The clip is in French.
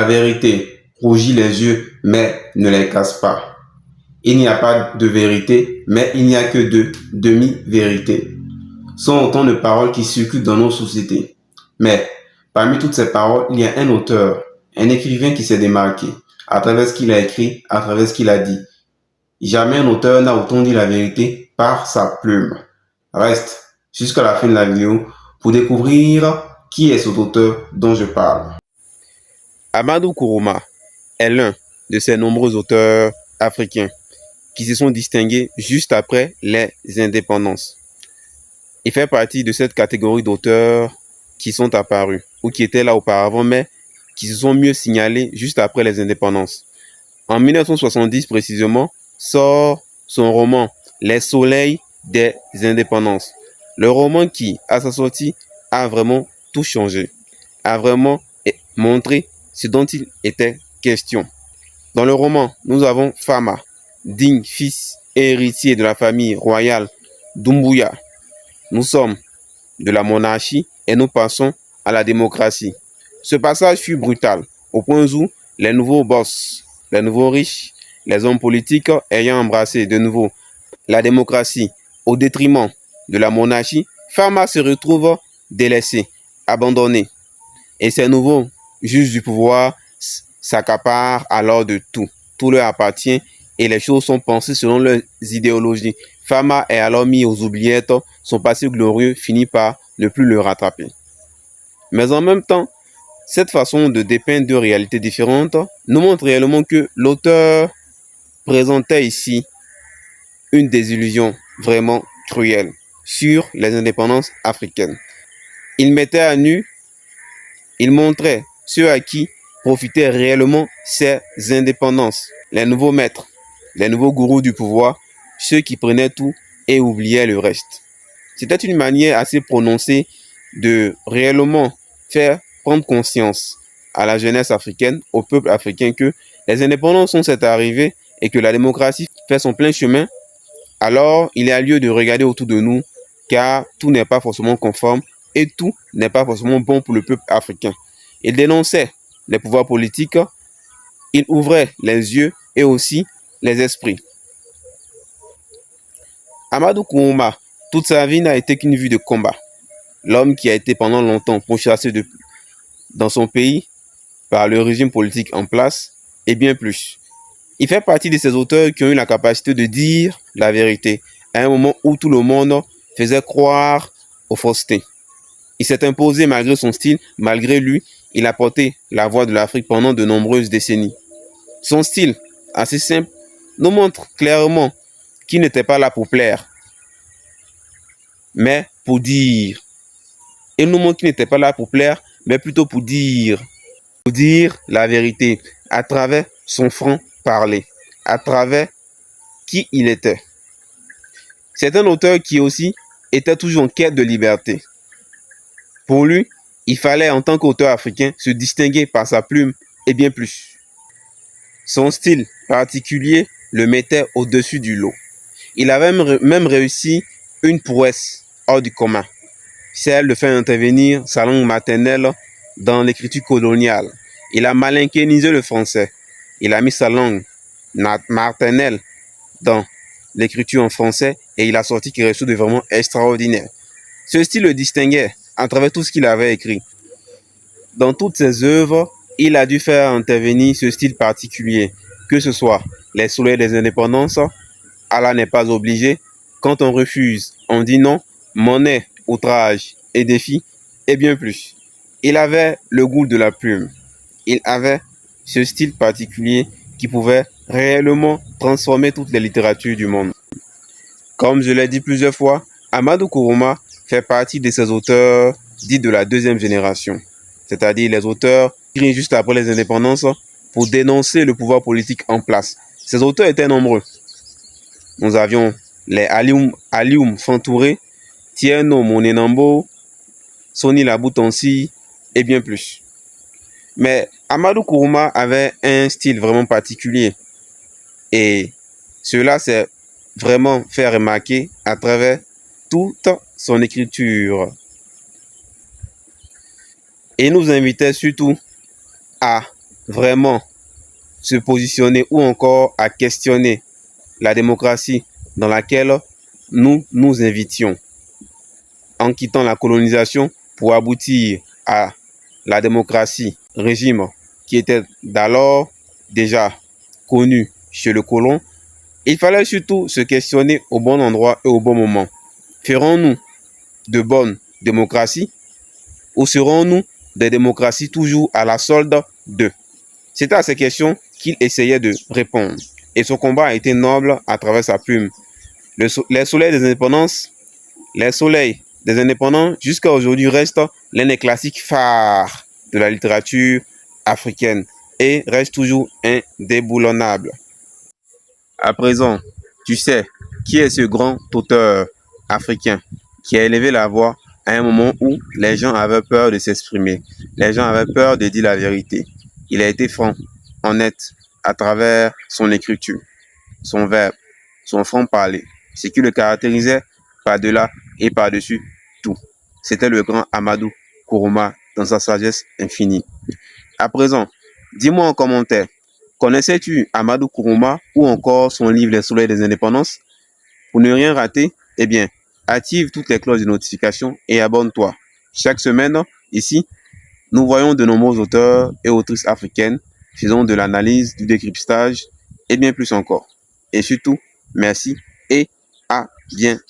La vérité rougit les yeux, mais ne les casse pas. Il n'y a pas de vérité, mais il n'y a que de demi-vérités. Sont autant de paroles qui circulent dans nos sociétés. Mais parmi toutes ces paroles, il y a un auteur, un écrivain qui s'est démarqué à travers ce qu'il a écrit, à travers ce qu'il a dit. Jamais un auteur n'a autant dit la vérité par sa plume. Reste jusqu'à la fin de la vidéo pour découvrir qui est cet auteur dont je parle. Amadou Kourouma est l'un de ces nombreux auteurs africains qui se sont distingués juste après les indépendances. Il fait partie de cette catégorie d'auteurs qui sont apparus ou qui étaient là auparavant, mais qui se sont mieux signalés juste après les indépendances. En 1970 précisément, sort son roman Les Soleils des indépendances. Le roman qui, à sa sortie, a vraiment tout changé, a vraiment montré ce dont il était question. Dans le roman, nous avons Fama, digne fils et héritier de la famille royale d'Umbuya. Nous sommes de la monarchie et nous passons à la démocratie. Ce passage fut brutal, au point où les nouveaux boss, les nouveaux riches, les hommes politiques ayant embrassé de nouveau la démocratie au détriment de la monarchie, Fama se retrouve délaissé, abandonné. Et ces nouveaux juges du pouvoir s'accaparent alors de tout. Tout leur appartient et les choses sont pensées selon leurs idéologies. Fama est alors mis aux oubliettes, son passé glorieux finit par ne plus le rattraper. Mais en même temps, cette façon de dépeindre deux réalités différentes nous montre réellement que l'auteur présentait ici une désillusion vraiment cruelle sur les indépendances africaines. Il mettait à nu, il montrait ceux à qui profitaient réellement ces indépendances, les nouveaux maîtres, les nouveaux gourous du pouvoir, ceux qui prenaient tout et oubliaient le reste. C'était une manière assez prononcée de réellement faire prendre conscience à la jeunesse africaine, au peuple africain, que les indépendances sont cette arrivée et que la démocratie fait son plein chemin. Alors, il y a lieu de regarder autour de nous, car tout n'est pas forcément conforme et tout n'est pas forcément bon pour le peuple africain. Il dénonçait les pouvoirs politiques, il ouvrait les yeux et aussi les esprits. Amadou Kourouma, toute sa vie n'a été qu'une vue de combat. L'homme qui a été pendant longtemps pourchassé dans son pays par le régime politique en place et bien plus. Il fait partie de ces auteurs qui ont eu la capacité de dire la vérité à un moment où tout le monde faisait croire aux faussetés. Il s'est imposé malgré son style, malgré lui, il a porté la voix de l'Afrique pendant de nombreuses décennies. Son style, assez simple, nous montre clairement qu'il n'était pas là pour plaire, mais pour dire. Il nous montre qu'il n'était pas là pour plaire, mais plutôt pour dire la vérité à travers son franc-parler, à travers qui il était. C'est un auteur qui aussi était toujours en quête de liberté. Pour lui, il fallait en tant qu'auteur africain se distinguer par sa plume et bien plus. Son style particulier le mettait au-dessus du lot. Il avait même réussi une prouesse hors du commun, celle de faire intervenir sa langue maternelle dans l'écriture coloniale. Il a malinkénisé le français. Il a mis sa langue maternelle dans l'écriture en français et il a sorti quelque chose de vraiment extraordinaire. Ce style le distinguait à travers tout ce qu'il avait écrit. Dans toutes ses œuvres, il a dû faire intervenir ce style particulier, que ce soit les soleils des indépendances, Allah n'est pas obligé, quand on refuse, on dit non, monnaie, outrage et défi, et bien plus. Il avait le goût de la plume. Il avait ce style particulier qui pouvait réellement transformer toutes les littératures du monde. Comme je l'ai dit plusieurs fois, Amadou Kourouma fait partie de ces auteurs dits de la deuxième génération, c'est-à-dire les auteurs qui viennent juste après les indépendances pour dénoncer le pouvoir politique en place. Ces auteurs étaient nombreux. Nous avions les Alioum Fantouré, Tierno Monenambo, Soni Laboutansi et bien plus. Mais Amadou Kourouma avait un style vraiment particulier et cela s'est vraiment fait remarquer à travers toute son écriture. Et nous invitait surtout à vraiment se positionner ou encore à questionner la démocratie dans laquelle nous nous invitions en quittant la colonisation pour aboutir à la démocratie, régime qui était d'alors déjà connu chez le colon, il fallait surtout se questionner au bon endroit et au bon moment. Ferons-nous de bonnes démocraties ou serons-nous des démocraties toujours à la solde d'eux? C'est à ces questions qu'il essayait de répondre. Et son combat a été noble à travers sa plume. Les soleils des indépendants jusqu'à aujourd'hui restent l'un des classiques phares de la littérature africaine et reste toujours indéboulonnable. À présent, tu sais qui est ce grand auteur africain qui a élevé la voix à un moment où les gens avaient peur de s'exprimer, les gens avaient peur de dire la vérité. Il a été franc, honnête à travers son écriture, son verbe, son franc-parler, ce qui le caractérisait par-delà et par-dessus tout. C'était le grand Amadou Kourouma dans sa sagesse infinie. À présent, dis-moi en commentaire, connaissais-tu Amadou Kourouma ou encore son livre Les Soleils des Indépendances? Pour ne rien rater, eh bien, active toutes les cloches de notification et abonne-toi. Chaque semaine, ici, nous voyons de nombreux auteurs et autrices africaines, faisons de l'analyse, du décryptage et bien plus encore. Et surtout, merci et à bientôt.